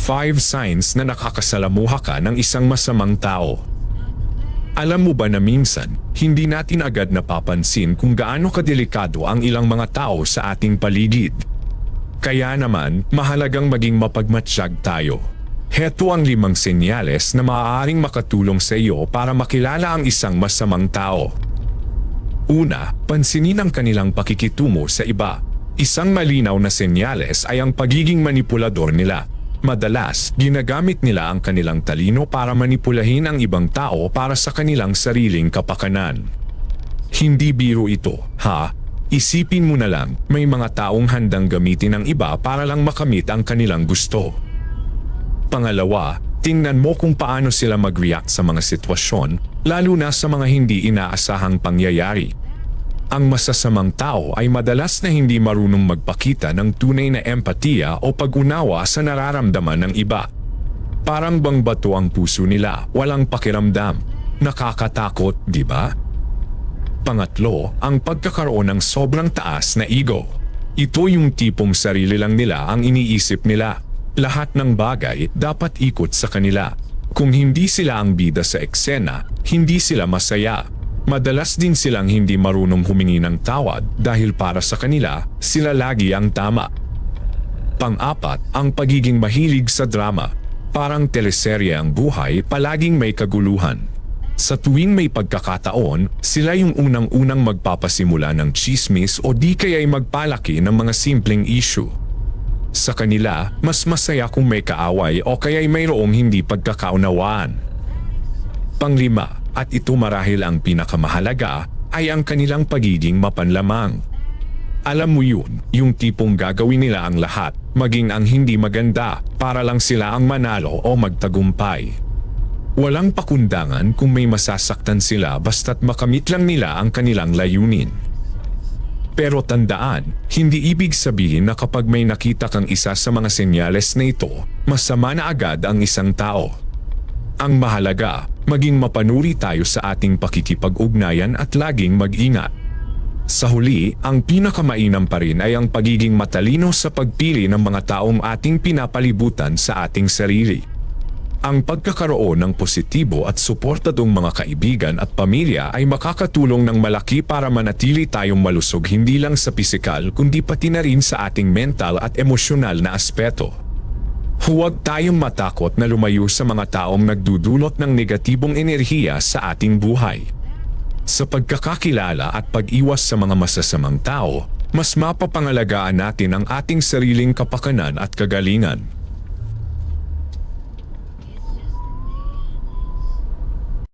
5 signs na nakakasalamuha ka ng isang masamang tao. Alam mo ba na minsan, hindi natin agad napapansin kung gaano kadelikado ang ilang mga tao sa ating paligid. Kaya naman, mahalagang maging mapagmatsyag tayo. Heto ang 5 senyales na maaaring makatulong sa iyo para makilala ang isang masamang tao. Una, pansinin ang kanilang pakikitungo sa iba. Isang malinaw na senyales ay ang pagiging manipulador nila. Madalas, ginagamit nila ang kanilang talino para manipulahin ang ibang tao para sa kanilang sariling kapakanan. Hindi biro ito, ha? Isipin mo na lang, may mga taong handang gamitin ang iba para lang makamit ang kanilang gusto. Pangalawa, tingnan mo kung paano sila mag-react sa mga sitwasyon, lalo na sa mga hindi inaasahang pangyayari. Ang masasamang tao ay madalas na hindi marunong magpakita ng tunay na empatiya o pag-unawa sa nararamdaman ng iba. Parang bang bato ang puso nila, walang pakiramdam. Nakakatakot, di ba? Pangatlo, ang pagkakaroon ng sobrang taas na ego. Ito yung tipong sarili lang nila ang iniisip nila. Lahat ng bagay dapat ikot sa kanila. Kung hindi sila ang bida sa eksena, hindi sila masaya. Madalas din silang hindi marunong humingi ng tawad dahil para sa kanila, sila lagi ang tama. Pang-apat, ang pagiging mahilig sa drama. Parang teleserye ang buhay, palaging may kaguluhan. Sa tuwing may pagkakataon, sila yung unang-unang magpapasimula ng chismis o di kaya'y magpalaki ng mga simpleng issue. Sa kanila, mas masaya kung may kaaway o kaya'y mayroong hindi pagkakaunawaan. Panglima, at ito marahil ang pinakamahalaga, ay ang kanilang pagiging mapanlamang. Alam mo yun, yung tipong gagawin nila ang lahat, maging ang hindi maganda, para lang sila ang manalo o magtagumpay. Walang pakundangan kung may masasaktan sila basta't makamit lang nila ang kanilang layunin. Pero tandaan, hindi ibig sabihin na kapag may nakita kang isa sa mga senyales na ito, masama na agad ang isang tao. Ang mahalaga, maging mapanuri tayo sa ating pakikipag-ugnayan at laging mag-ingat. Sa huli, ang pinakamainam pa rin ay ang pagiging matalino sa pagpili ng mga taong ating pinapalibutan sa ating sarili. Ang pagkakaroon ng positibo at suportadong mga kaibigan at pamilya ay makakatulong ng malaki para manatili tayong malusog hindi lang sa pisikal kundi pati na rin sa ating mental at emosyonal na aspeto. Huwag tayong matakot na lumayo sa mga taong nagdudulot ng negatibong enerhiya sa ating buhay. Sa pagkakakilala at pag-iwas sa mga masasamang tao, mas mapapangalagaan natin ang ating sariling kapakanan at kagalingan.